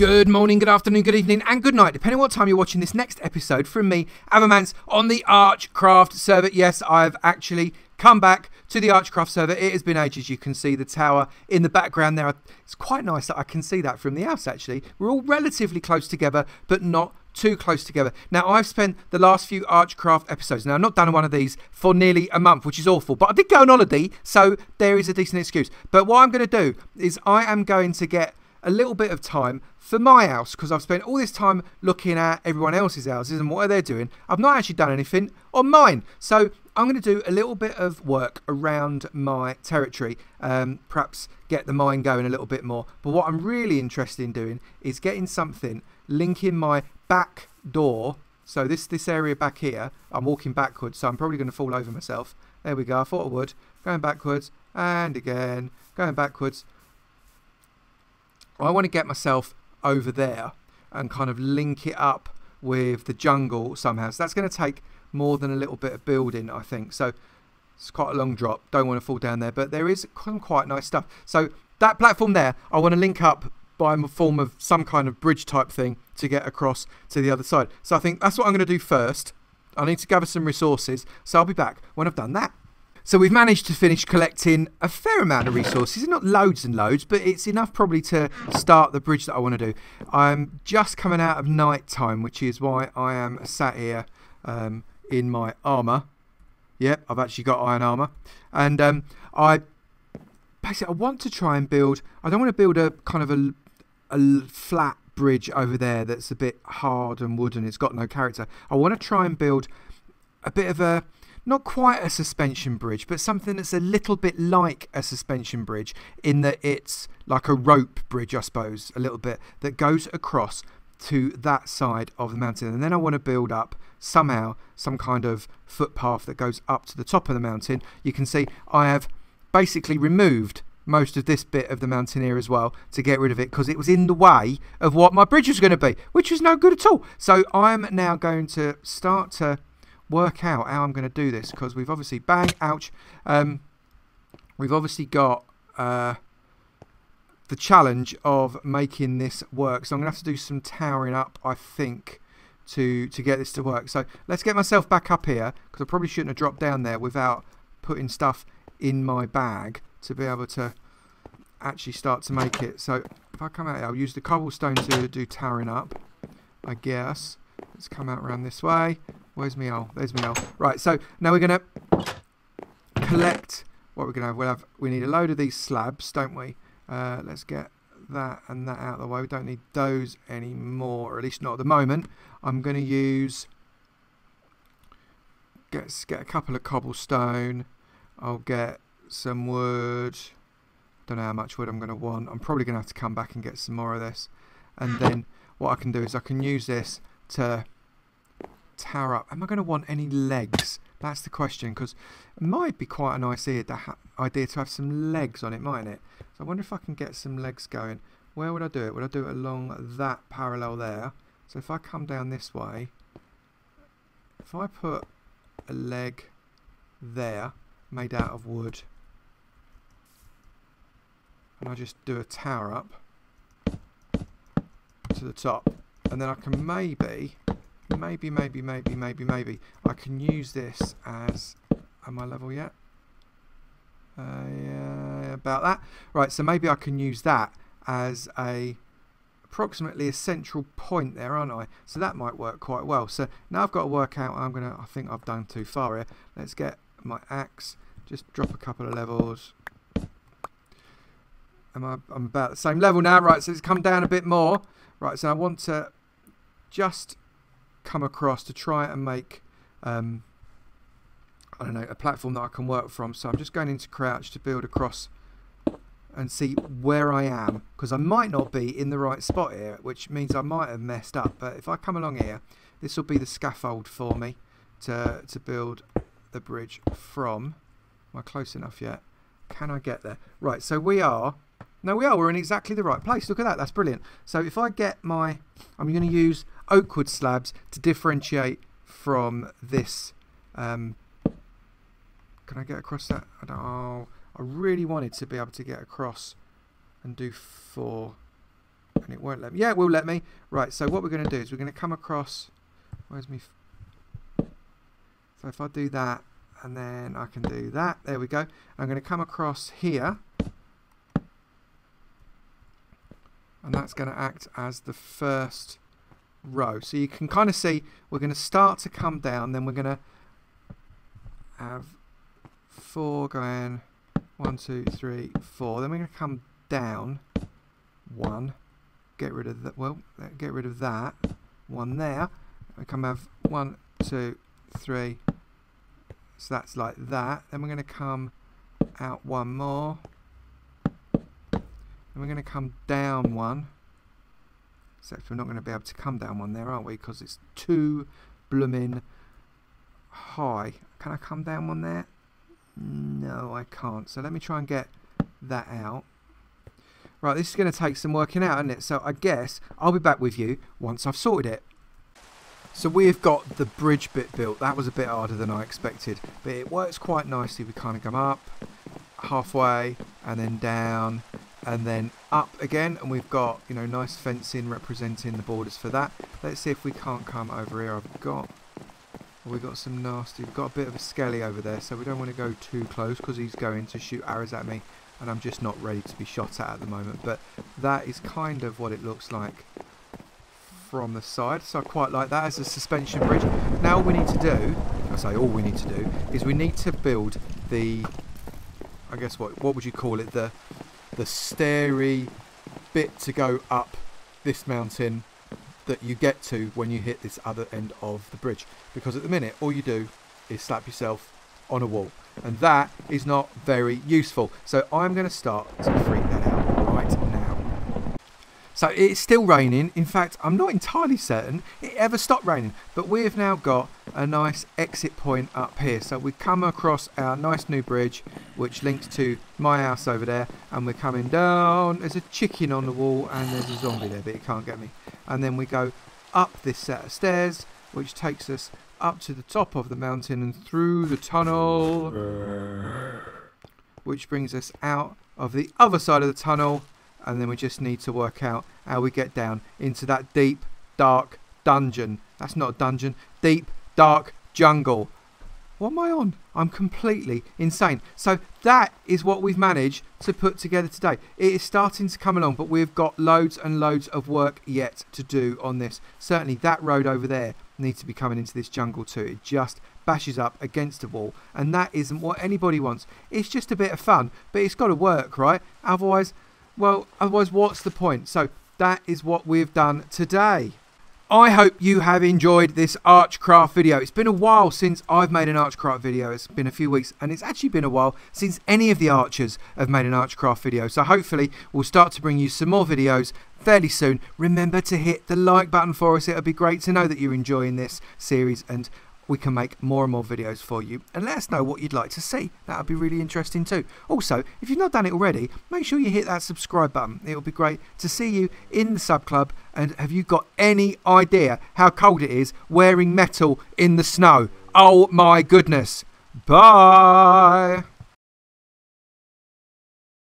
Good morning, good afternoon, good evening, and good night, depending on what time you're watching this next episode from me, Avomance, on the ArchCraft server. Yes, I've actually come back to the ArchCraft server. It has been ages. You can see the tower in the background there. It's quite nice that I can see that from the house, actually. We're all relatively close together, but not too close together. Now, I've spent the last few ArchCraft episodes. Now, I've not done one of these for nearly a month, which is awful, but I did go on holiday, so there is a decent excuse. But what I'm going to do is I am going to get a little bit of time for my house, because I've spent all this time looking at everyone else's houses and what are they doing. I've not actually done anything on mine, so I'm going to do a little bit of work around my territory, perhaps get the mine going a little bit more. But what I'm really interested in doing is getting something linking my back door. So this area back here, I'm walking backwards, so I'm probably going to fall over myself. There we go, I thought I would. Going backwards and again, going backwards. I want to get myself over there and kind of link it up with the jungle somehow. So that's going to take more than a little bit of building, I think. So it's quite a long drop. Don't want to fall down there, but there is some quite nice stuff. So that platform there, I want to link up by a form of some kind of bridge type thing to get across to the other side. So I think that's what I'm going to do first. I need to gather some resources, so I'll be back when I've done that. So we've managed to finish collecting a fair amount of resources, not loads and loads, but it's enough probably to start the bridge that I want to do. I'm just coming out of night time, which is why I am sat here in my armour. Yep, I've actually got iron armour. And I want to try and build, I don't want to build a kind of a flat bridge over there that's a bit hard and wooden, it's got no character. I want to try and build a bit of a, not quite a suspension bridge, but something that's a little bit like a suspension bridge, in that it's like a rope bridge, I suppose, a little bit, that goes across to that side of the mountain. And then I want to build up somehow some kind of footpath that goes up to the top of the mountain. You can see I have basically removed most of this bit of the mountain here as well to get rid of it, because it was in the way of what my bridge was going to be, which was no good at all. So I'm now going to start to work out how I'm going to do this, because we've obviously, bang, ouch, we've obviously got the challenge of making this work. So I'm going to have to do some towering up, I think, to get this to work. So let's get myself back up here, because I probably shouldn't have dropped down there without putting stuff in my bag to be able to actually start to make it. So if I come out here, I'll use the cobblestone to do towering up, I guess. Let's come out around this way. Where's me hole? There's me hole. Right, so now we're going to collect what we're going to have. We need a load of these slabs, don't we? Let's get that and that out of the way. We don't need those anymore, or at least not at the moment. I'm going to use, get a couple of cobblestone. I'll get some wood. Don't know how much wood I'm going to want. I'm probably going to have to come back and get some more of this. And then what I can do is I can use this to tower up. Am I going to want any legs? That's the question, because it might be quite a nice idea to have some legs on it, mightn't it? So I wonder if I can get some legs going. Where would I do it? Would I do it along that parallel there? So if I come down this way, if I put a leg there made out of wood, and I just do a tower up to the top, and then I can maybe I can use this as, am I level yet? Yeah, about that. Right, so maybe I can use that as approximately a central point there, aren't I? So that might work quite well. So now I've got to work out, I think I've done too far here. Let's get my axe, just drop a couple of levels. I'm about the same level now. Right, so it's come down a bit more. Right, so I want to just come across to try and make I don't know, a platform that I can work from. So I'm just going into crouch to build across and see where I am, because I might not be in the right spot here, which means I might have messed up. But if I come along here, this will be the scaffold for me to build the bridge from. Am I close enough yet? Can I get there? Right, so we're in exactly the right place. Look at that, that's brilliant. So if I get I'm going to use oakwood slabs to differentiate from this. Can I get across that? I really wanted to be able to get across and do 4. And it won't let me. Yeah, it will let me. Right, so what we're going to do is we're going to come across... Where's me... So if I do that, and then I can do that. There we go. I'm going to come across here. And that's going to act as the first row. So you can kind of see we're going to start to come down. Then we're going to have 4 going. 1, 2, 3, 4. Then we're going to come down 1. Get rid of that. Well, get rid of that. 1 there. We come have 1, 2, 3. So that's like that. Then we're going to come out 1 more. Then we're going to come down 1. Except we're not going to be able to come down 1 there, aren't we? Because it's too blooming high. Can I come down 1 there? No, I can't. So let me try and get that out. Right, this is going to take some working out, isn't it? So I guess I'll be back with you once I've sorted it. So we've got the bridge bit built. That was a bit harder than I expected, but it works quite nicely. We kind of come up halfway and then down and then up again, and we've got, you know, nice fencing representing the borders for that. Let's see if we can't come over here. We've got some nasty, we've got a bit of a skelly over there, so we don't want to go too close because he's going to shoot arrows at me and I'm just not ready to be shot at the moment. But that is kind of what it looks like from the side, so I quite like that as a suspension bridge. Now all we need to do, I say all we need to do, is we need to build the, I guess what would you call it, the stairy bit to go up this mountain that you get to when you hit this other end of the bridge, because at the minute all you do is slap yourself on a wall, and that is not very useful. So I'm going to start to freak that out right now. So it's still raining. In fact, I'm not entirely certain it ever stopped raining, but we've now got a nice exit point up here. So we come across our nice new bridge which links to my house over there, and we're coming down. There's a chicken on the wall and there's a zombie there, but it can't get me. And then we go up this set of stairs which takes us up to the top of the mountain and through the tunnel, which brings us out of the other side of the tunnel. And then we just need to work out how we get down into that deep, dark dungeon. That's not a dungeon. Deep, dark jungle. What am I on? I'm completely insane. So that is what we've managed to put together today. It is starting to come along, but we've got loads and loads of work yet to do on this. Certainly that road over there needs to be coming into this jungle too. It just bashes up against a wall, and that isn't what anybody wants. It's just a bit of fun, but it's got to work, right? Otherwise, what's the point? So that is what we've done today. I hope you have enjoyed this ArchCraft video. It's been a while since I've made an ArchCraft video. It's been a few weeks, and it's actually been a while since any of the archers have made an ArchCraft video. So hopefully we'll start to bring you some more videos fairly soon. Remember to hit the like button for us. It'll be great to know that you're enjoying this series, and we can make more and more videos for you, and let us know what you'd like to see. That would be really interesting too. Also, if you've not done it already, make sure you hit that subscribe button. It will be great to see you in the sub club. And have you got any idea how cold it is wearing metal in the snow? Oh my goodness. Bye.